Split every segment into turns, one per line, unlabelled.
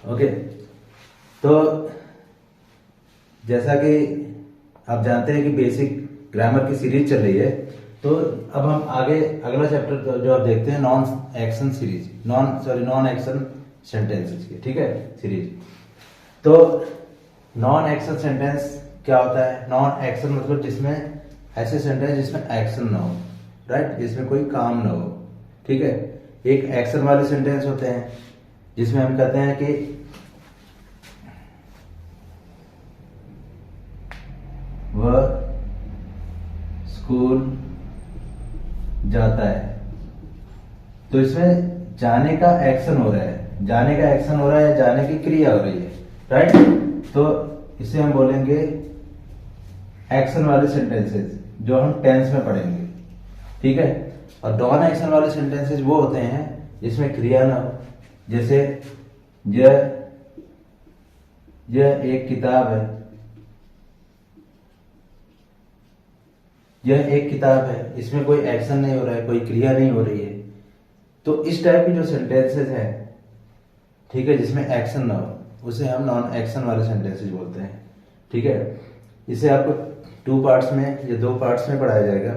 Okay, तो जैसा कि आप जानते हैं कि बेसिक ग्रामर की सीरीज चल रही है, तो अब हम आगे अगला चैप्टर जो आप देखते हैं non action series, non action sentences की, ठीक है, सीरीज। तो नॉन एक्शन सेंटेंस क्या होता है? नॉन एक्शन मतलब जिसमें ऐसे सेंटेंस जिसमें एक्शन ना हो, राइट, जिसमें कोई काम ना हो, ठीक है। एक एक्शन वाले सेंटेंस होते हैं जिसमें हम कहते हैं कि वह स्कूल जाता है, तो इसमें जाने का एक्शन हो रहा है, जाने का एक्शन हो रहा है, जाने की क्रिया हो रही है, राइट। तो इसे हम बोलेंगे एक्शन वाले सेंटेंसेस, जो हम टेंस में पढ़ेंगे, ठीक है। और नॉन एक्शन वाले सेंटेंसेस वो होते हैं जिसमें क्रिया ना हो, जैसे यह एक किताब है, यह एक किताब है, इसमें कोई एक्शन नहीं हो रहा है, कोई क्रिया नहीं हो रही है। तो इस टाइप की जो सेंटेंसेस हैं, ठीक है, जिसमें एक्शन ना हो, उसे हम नॉन एक्शन वाले सेंटेंसेस बोलते हैं, ठीक है। इसे आपको 2 पार्ट्स में या 2 पार्ट्स में पढ़ाया जाएगा।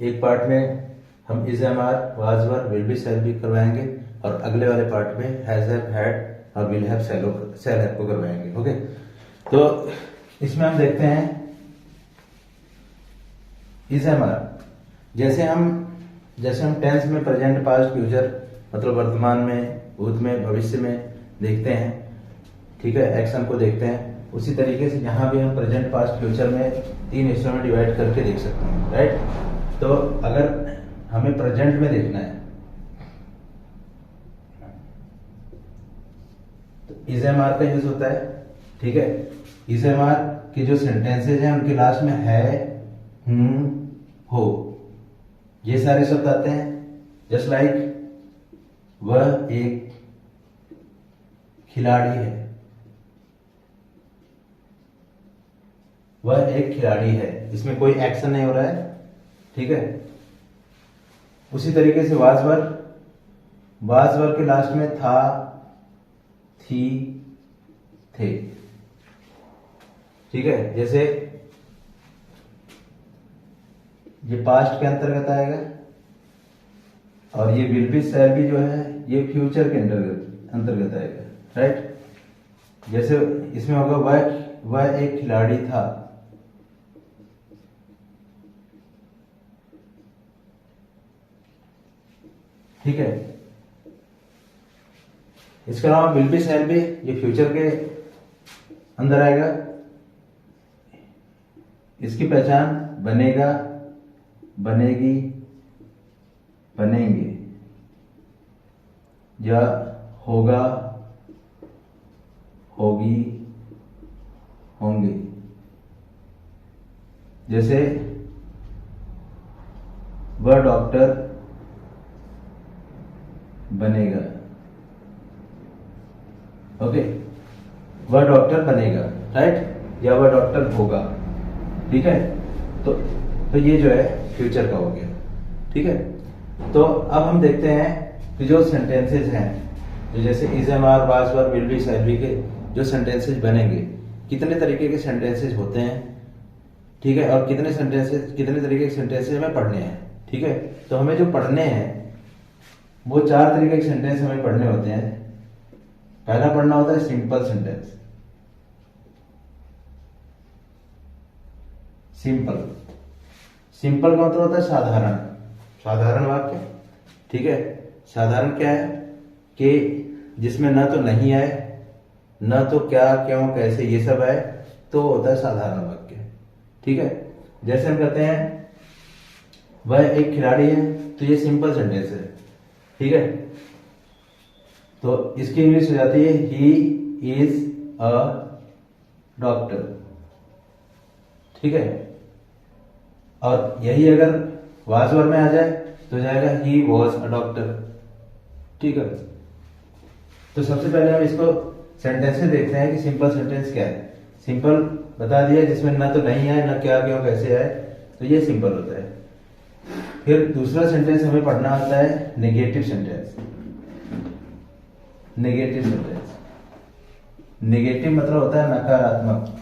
एक पार्ट में हम is, am, are, was, were, will be, shall be करवाएंगे, और अगले वाले पार्ट में हैज, हैव, हैड और विल हैव, शैल हैव को करवाएंगे। ओके, तो इसमें हम देखते हैं इज, एम, आर। जैसे हम टेंस में प्रेजेंट, पास्ट, फ्यूचर मतलब वर्तमान में, भूत में, भविष्य में देखते हैं, ठीक है, एक्शन को देखते हैं, उसी तरीके से यहाँ भी हम प्रेजेंट, पास्ट, फ्यूचर में 3 हिस्सों में डिवाइड करके देख सकते हैं, राइट। तो अगर हमें प्रेजेंट में देखना है तो इज, एम, आर का यूज होता है, ठीक है। इज, एम, आर के जो सेंटेंसेज हैं उनके लास्ट में है, हूं, हो, ये सारे शब्द आते हैं। जस्ट लाइक वह एक खिलाड़ी है, वह एक खिलाड़ी है, इसमें कोई एक्शन नहीं हो रहा है, ठीक है। उसी तरीके से वाज वर के लास्ट में था, थी, थे, ठीक है। जैसे ये पास्ट के अंतर्गत आएगा, और ये विल बी, शैल बी जो है ये फ्यूचर के अंतर्गत आएगा, राइट। जैसे इसमें होगा वह एक खिलाड़ी था, ठीक है। इसके अलावा विल बी, शैल बी ये फ्यूचर के अंदर आएगा। इसकी पहचान बनेगा, बनेगी, बनेंगे, या होगा, होगी, होंगे। जैसे वह डॉक्टर बनेगा, ओके, वह डॉक्टर बनेगा, राइट, या वह डॉक्टर होगा, ठीक है। तो ये जो है फ्यूचर का हो गया, ठीक है। तो अब हम देखते हैं कि जो सेंटेंसेस हैं, जो जैसे is, am, are, was, were, will be, shall be के जो सेंटेंसेस बनेंगे, कितने तरीके के सेंटेंसेस होते हैं, ठीक है, और कितने तरीके के सेंटेंसेस हमें पढ़ने हैं, ठीक है। तो हमें जो पढ़ने हैं वो 4 तरीके के सेंटेंस हमें पढ़ने होते हैं। पहला पढ़ना होता है सिंपल सेंटेंस, सिंपल का मतलब होता है साधारण वाक्य, ठीक है। साधारण क्या है कि जिसमें ना तो नहीं आए, ना तो क्या, क्यों, कैसे, ये सब आए, तो होता है साधारण वाक्य, ठीक है। जैसे हम कहते हैं वह एक खिलाड़ी है, तो ये सिंपल सेंटेंस है, ठीक है। तो इसकी इंग्लिश हो जाती है ही इज अ डॉक्टर, ठीक है। और यही अगर वाज वर में आ जाए तो जाएगा ही वॉज अ डॉक्टर, ठीक है। तो सबसे पहले हम इसको सेंटेंस में देखते हैं कि सिंपल सेंटेंस क्या है। सिंपल बता दिया जिसमें ना तो नहीं आए, ना क्या, क्यों, कैसे आए, तो ये सिंपल होता है। फिर दूसरा सेंटेंस हमें पढ़ना होता है negative sentence. Negative sentence. Negative मतलब होता है नकारात्मक,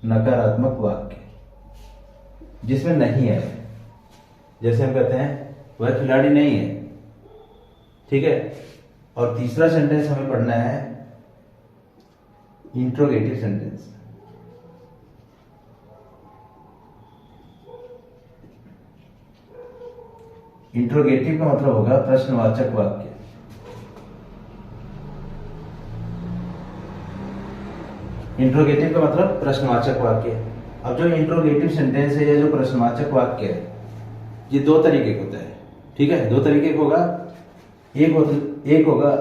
नकारात्मक वाक्य जिसमें नहीं है। जैसे हम कहते हैं वह खिलाड़ी नहीं है, ठीक है। और तीसरा सेंटेंस हमें पढ़ना है इंट्रोगेटिव सेंटेंस। इंट्रोगेटिव का मतलब होगा प्रश्नवाचक वाक्य। इंट्रोगेटिव का मतलब प्रश्नवाचक वाक्य। अब जो इंट्रोगेटिव सेंटेंस है या जो प्रश्नवाचक वाक्य है, ये दो तरीके का होता है, ठीक है। दो तरीके का होगा। एक होगा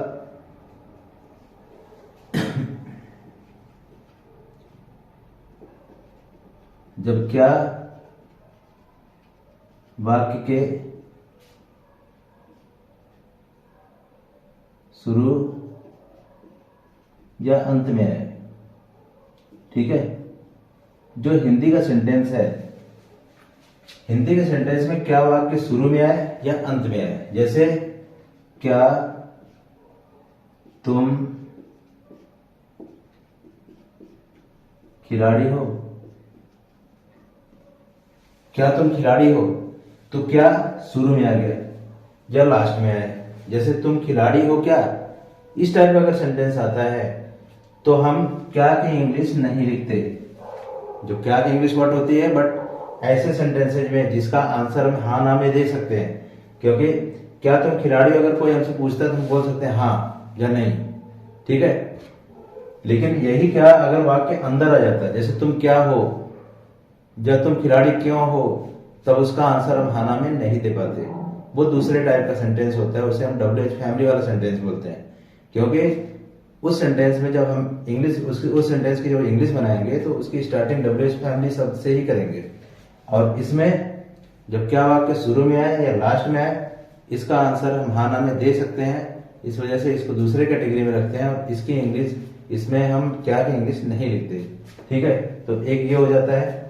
जब क्या वाक्य के शुरू या अंत में है, ठीक है। जो हिंदी का सेंटेंस है, हिंदी के सेंटेंस में क्या वाक्य शुरू में आए या अंत में आए। जैसे क्या तुम खिलाड़ी हो, क्या तुम खिलाड़ी हो, तो क्या शुरू में आ गया या लास्ट में आए। जैसे तुम खिलाड़ी हो क्या, इस टाइप का अगर सेंटेंस आता है तो हम क्या की इंग्लिश नहीं लिखते। जो क्या की इंग्लिश वर्ड होती है, बट ऐसे सेंटेंसेज में जिसका आंसर हम हाँ ना में दे सकते हैं। क्योंकि क्या तुम खिलाड़ी, अगर कोई हमसे पूछता है तो हम बोल सकते हैं हाँ या नहीं, ठीक है। लेकिन यही क्या अगर वाक्य अंदर आ जाता है, जैसे तुम क्या हो या तुम खिलाड़ी क्यों हो, तब उसका आंसर हम हाँ ना में नहीं दे पाते। वो दूसरे टाइप का सेंटेंस होता है, उसे हम WH फैमिली वाला सेंटेंस बोलते हैं। क्योंकि उस सेंटेंस में जब हम इंग्लिश उस सेंटेंस की जब इंग्लिश बनाएंगे तो उसकी स्टार्टिंग WH फैमिली शब्द से ही करेंगे। और इसमें जब क्या वाक्य शुरू में आए या लास्ट में आए, इसका आंसर हम हाँ ना में दे सकते हैं। इस वजह से इसको दूसरे कैटेगरी में रखते हैं और इसकी इंग्लिश, इसमें हम क्या की इंग्लिश नहीं लिखते, ठीक है। तो एक ये हो जाता है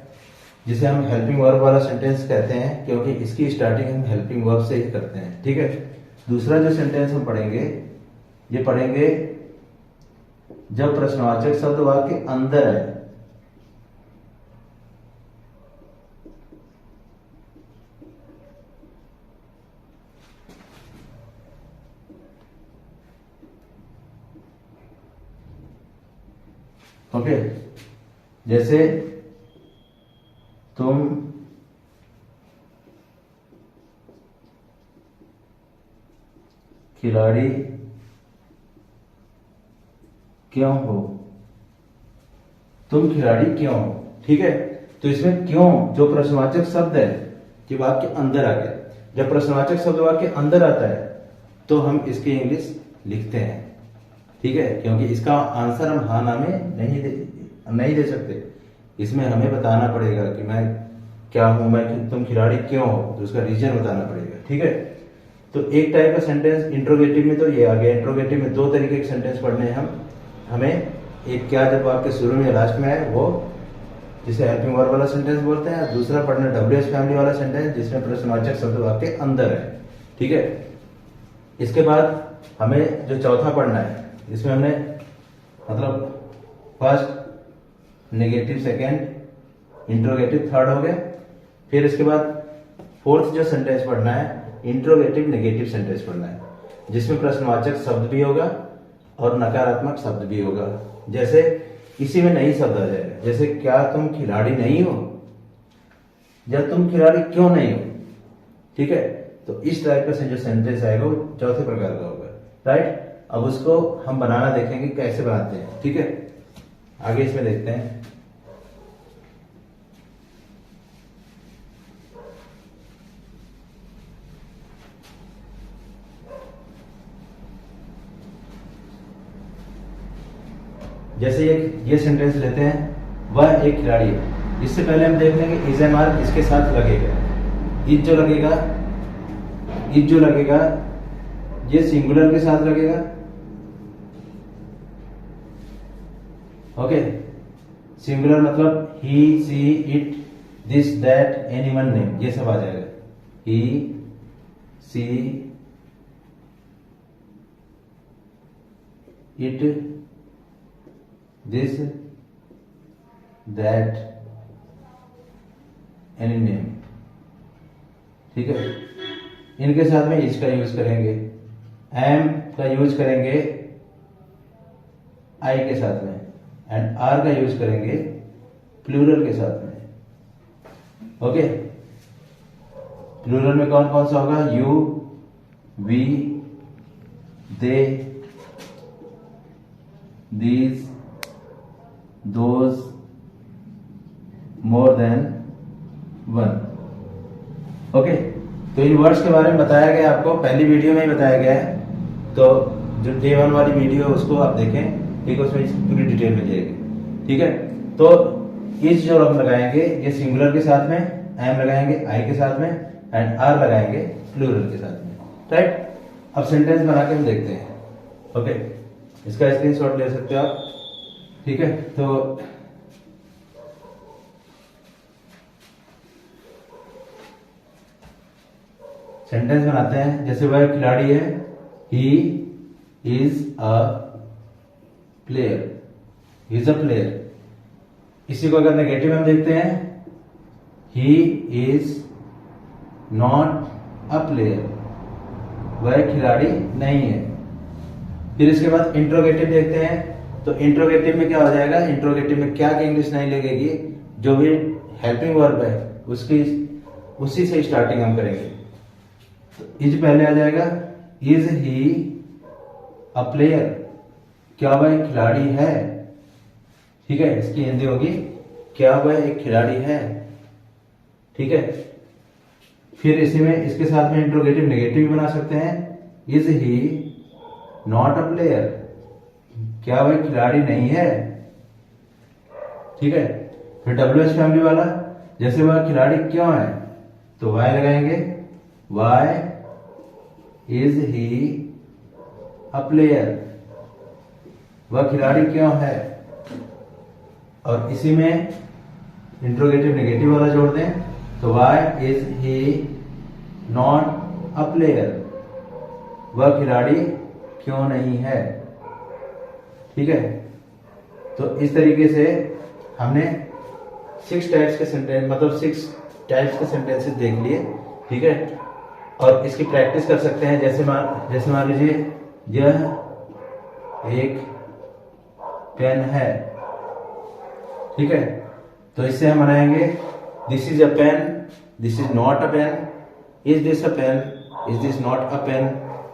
जिसे हम हेल्पिंग वर्ब वाला सेंटेंस कहते हैं, क्योंकि इसकी स्टार्टिंग हम हेल्पिंग वर्ब से ही करते हैं, ठीक है। दूसरा जो सेंटेंस हम पढ़ेंगे, ये पढ़ेंगे जब प्रश्नवाचक शब्द वाक्य अंदर है। ओके, जैसे तुम खिलाड़ी क्यों हो, तुम खिलाड़ी क्यों हो, ठीक है। तो इसमें क्यों जो प्रश्नवाचक शब्द है कि वाक्य अंदर आ गया। जब प्रश्नवाचक शब्द वाक्य अंदर आता है तो हम इसकी इंग्लिश लिखते हैं, ठीक है। क्योंकि इसका आंसर हम हाँ ना में नहीं दे सकते। इसमें हमें बताना पड़ेगा कि मैं क्या हूं, मैं तुम खिलाड़ी क्यों हो, तो उसका रीजन बताना पड़ेगा, ठीक है। तो एक टाइप का सेंटेंस इंट्रोगेटिव में तो ये आ गया। इंट्रोगेटिव में दो तरीके के सेंटेंस पढ़ने हैं हमें। एक क्या जब आपके शुरू में लास्ट में है, वो जिसे हेल्पिंग वर्ब वाला सेंटेंस बोलते हैं। दूसरा पढ़ना WH फैमिली वाला सेंटेंस जिसमें प्रश्नवाचक शब्द वाक्य अंदर है, ठीक है। इसके बाद हमें जो चौथा पढ़ना है, इसमें हमने मतलब first negative, second interrogative, third हो गया। फिर इसके बाद फोर्थ जो सेंटेंस पढ़ना है, इंट्रोगेटिव नेगेटिव सेंटेंस पढ़ना है, जिसमें प्रश्नवाचक शब्द भी होगा और नकारात्मक शब्द भी होगा। जैसे इसी में नई शब्द आ जाएगा, जैसे क्या तुम खिलाड़ी नहीं हो या तुम खिलाड़ी क्यों नहीं हो, ठीक है। तो इस टाइप का से जो सेंटेंस आएगा वो चौथे प्रकार का होगा, राइट। अब उसको हम बनाना देखेंगे कैसे बनाते हैं, ठीक है। आगे इसमें देखते हैं। जैसे ये सेंटेंस लेते हैं, वह एक खिलाड़ी है। इससे पहले हम देख लेंगे इज एम आर किसके साथ लगेगा। इज जो लगेगा ये सिंगुलर के साथ लगेगा, ओके। सिंगुलर मतलब he, she, it, this, that, anyone, name, ये सब आ जाएगा। He, she, it, this, that, any name. ठीक है, इनके साथ में इज का यूज करेंगे, एम का यूज करेंगे आई के साथ में, एंड आर का यूज करेंगे प्लूरल के साथ में। ओके, प्लूरल में कौन कौन सा होगा? You, we, they, these, those, more than one. Okay, तो इन वर्ड्स के बारे में बताया गया आपको, पहली वीडियो में ही बताया गया है, तो जो डे 1 वाली वीडियो है उसको आप देखें, ठीक है, उसमें पूरी डिटेल मिल जाएगी। ठीक है, तो इज जो हम लगाएंगे ये सिंगुलर के साथ में, एम लगाएंगे आई के साथ में, एंड आर लगाएंगे प्लूरल के साथ में। राइट, अब सेंटेंस बना के हम देखते हैं। ओके, इसका स्क्रीनशॉट ले सकते हो आप। ठीक है, तो सेंटेंस बनाते हैं। जैसे वह खिलाड़ी है, he is a player, he is a player. इसी को अगर नेगेटिव हम देखते हैं, he is not a player, वह खिलाड़ी नहीं है। फिर इसके बाद इंट्रोगेटिव देखते हैं, तो इंट्रोगेटिव में क्या हो जाएगा? इंट्रोगेटिव में क्या की इंग्लिश नहीं लगेगी, जो भी हेल्पिंग वर्ब है उसकी उसी से स्टार्टिंग हम करेंगे। तो इज पहले आ जाएगा, इज ही अ प्लेयर, क्या वह एक खिलाड़ी है? ठीक है, इसकी हिंदी होगी क्या वह एक खिलाड़ी है। ठीक है, फिर इसी में इसके साथ में इंट्रोगेटिव नेगेटिव बना सकते हैं, is he not a player, क्या वह खिलाड़ी नहीं है। ठीक है, फिर WH फैमिली वाला, जैसे वह खिलाड़ी क्यों है, तो वाई लगाएंगे, why is he a player, वह खिलाड़ी क्यों है। और इसी में इंट्रोगेटिव नेगेटिव वाला जोड़ दें, तो why is he not a player, वह खिलाड़ी क्यों नहीं है। ठीक है, तो इस तरीके से हमने 6 टाइप्स के सेंटेंस, मतलब 6 टाइप्स के सेंटेंसेस देख लिए। ठीक है, और इसकी प्रैक्टिस कर सकते हैं। जैसे मान लीजिए यह एक पेन है। ठीक है, तो इससे हम बनाएंगे, this is a pen, this is not a pen, is this a pen, is this not a pen,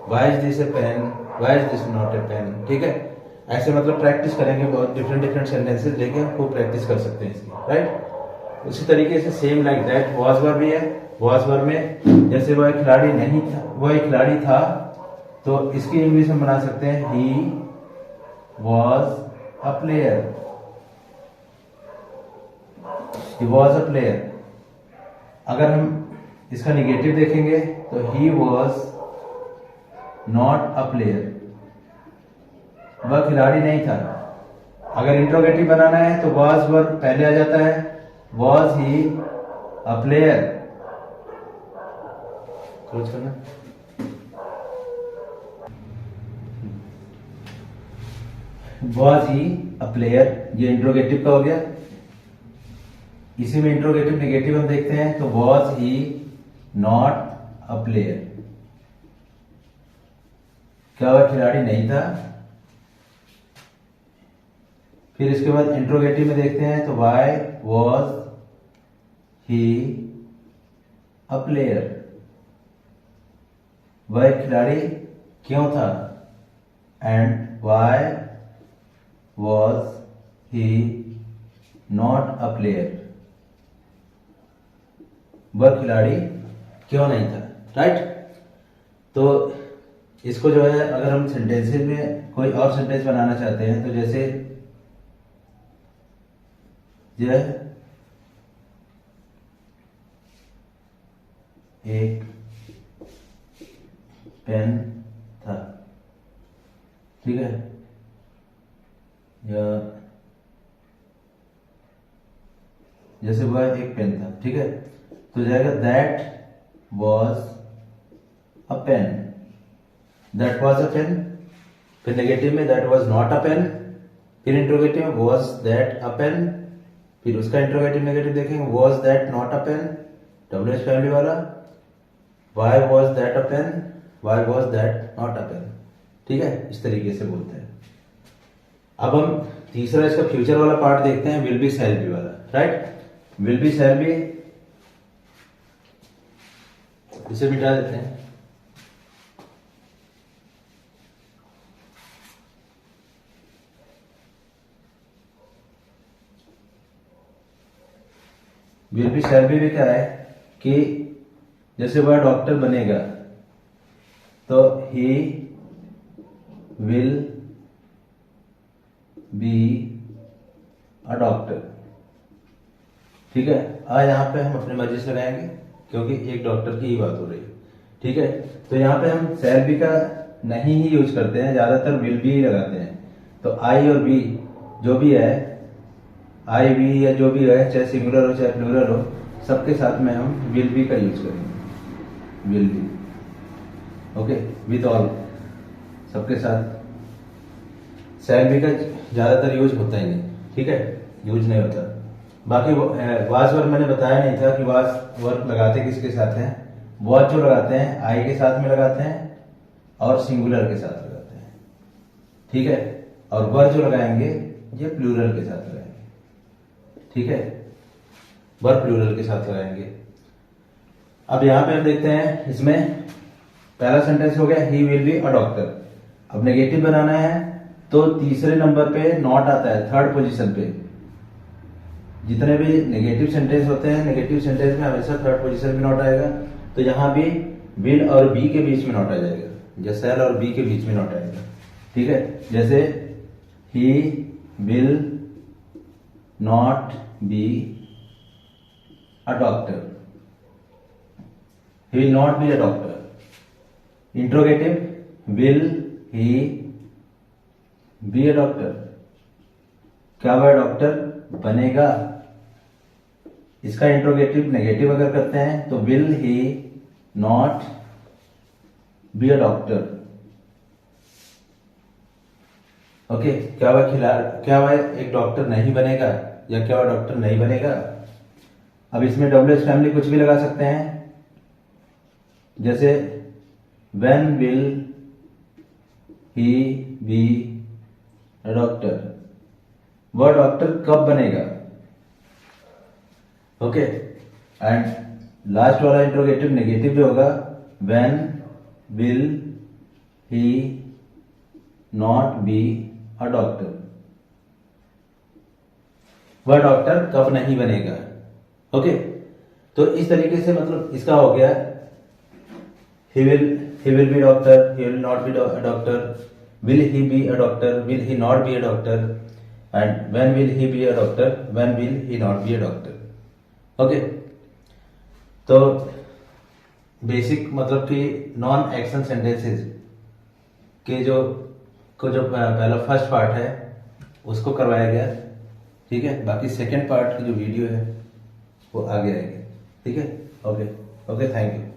why is this a pen, why is this not a pen. ठीक है, ऐसे मतलब प्रैक्टिस करेंगे, बहुत डिफरेंट सेंटेंसेस लेके खूब practice कर सकते हैं इसकी। राइट, उसी तरीके से same like that was verb भी है। वॉज वर्ब में जैसे वह खिलाड़ी नहीं था, वह एक खिलाड़ी था, तो इसकी इंग्लिश हम बना सकते हैं, he was a player, he was a player. अगर हम इसका निगेटिव देखेंगे तो he was not a player, वह खिलाड़ी नहीं था। अगर इंट्रोगेटिव बनाना है तो वॉज वर्ब पहले आ जाता है, was he a player. Close करना, वॉज ही अ प्लेयर, ये इंट्रोगेटिव का हो गया। इसी में इंट्रोगेटिव नेगेटिव हम देखते हैं, तो was he not a player, क्या वह खिलाड़ी नहीं था। फिर इसके बाद इंट्रोगेटिव में देखते हैं, तो why was he a player, वह एक खिलाड़ी क्यों था। And why was he not a player, वह खिलाड़ी क्यों नहीं था। राइट, तो इसको जो है अगर हम सेंटेंसेस में कोई और सेंटेंस बनाना चाहते हैं, तो जैसे यह एक पेन था। ठीक है, या जैसे वह एक पेन था। ठीक है, तो जाएगा that was a pen, that was a pen, फिर नेगेटिव में that was not a pen, फिर इंट्रोगेटिव में वाज दैट अ पेन, फिर उसका इंट्रोगेटिव नेगेटिव देखेंगे was that not a pen, WH family वाला, why was that a pen, why was that not a pen. ठीक है, इस तरीके से बोलते हैं। अब हम तीसरा इसका फ्यूचर वाला पार्ट देखते हैं, विल बी शैल बी वाला। Right, will be shall B, इसे मिटा देते हैं। विल बी शैल बी में क्या है कि जैसे वह डॉक्टर बनेगा तो he will be a doctor. ठीक है, यहां पे हम अपने मर्जी से लगाएंगे क्योंकि एक डॉक्टर की ही बात हो रही है। ठीक है, तो यहां पे हम शैल बी का नहीं ही यूज करते हैं, ज्यादातर विल बी ही लगाते हैं। तो आई और बी जो भी है, आई बी या जो भी है, चाहे सिंगुलर हो चाहे प्लूरल हो, सबके साथ में हम विल बी का यूज करेंगे। Will be, okay, with all, सबके साथ। शैल बी का ज्यादातर यूज होता ही नहीं। ठीक है, यूज नहीं होता। बाकी वाज वर्क मैंने बताया नहीं था कि वाज वर्क लगाते किसके साथ हैं। वाज जो लगाते हैं आई के साथ में लगाते हैं और सिंगुलर के साथ लगाते हैं। ठीक है, और वर जो लगाएंगे ये प्लूरल के साथ लगाएंगे। ठीक है, वर प्लूरल के साथ लगाएंगे। अब यहां पे हम देखते हैं, इसमें पहला सेंटेंस हो गया he will be a doctor. अब नेगेटिव बनाना है तो तीसरे नंबर पे नॉट आता है, थर्ड पोजीशन पे। जितने भी नेगेटिव सेंटेंस होते हैं, नेगेटिव सेंटेंस में हमेशा थर्ड पोजीशन में नॉट आएगा। तो यहां भी विल और बी के बीच में नॉट आ जाएगा, या शैल और बी के बीच में नॉट आएगा। ठीक है, जैसे he will not be a doctor, he will not be a doctor. Interrogative, will he be a doctor, क्या वह डॉक्टर बनेगा। इसका इंट्रोगेटिव नेगेटिव अगर करते हैं तो will he not be a doctor. Okay, क्या वह एक डॉक्टर नहीं बनेगा, या क्या वह डॉक्टर नहीं बनेगा। अब इसमें WH फैमिली कुछ भी लगा सकते हैं, जैसे when will he be a doctor, वह डॉक्टर कब बनेगा। ओके, एंड लास्ट वाला इंट्रोगेटिव नेगेटिव जो होगा, when will he not be a doctor, वह डॉक्टर कब नहीं बनेगा। ओके, तो इस तरीके से मतलब इसका हो गया he will be doctor, he will not be a doctor, will he be a doctor, will he not be a doctor, and when will he be a doctor, when will he not be a doctor. Okay, तो basic मतलब कि non action sentences के जो पहला first part है उसको करवाया गया। ठीक है, बाकी सेकंड पार्ट की जो वीडियो है वो आगे आएगी। ठीक है, ओके, थैंक यू।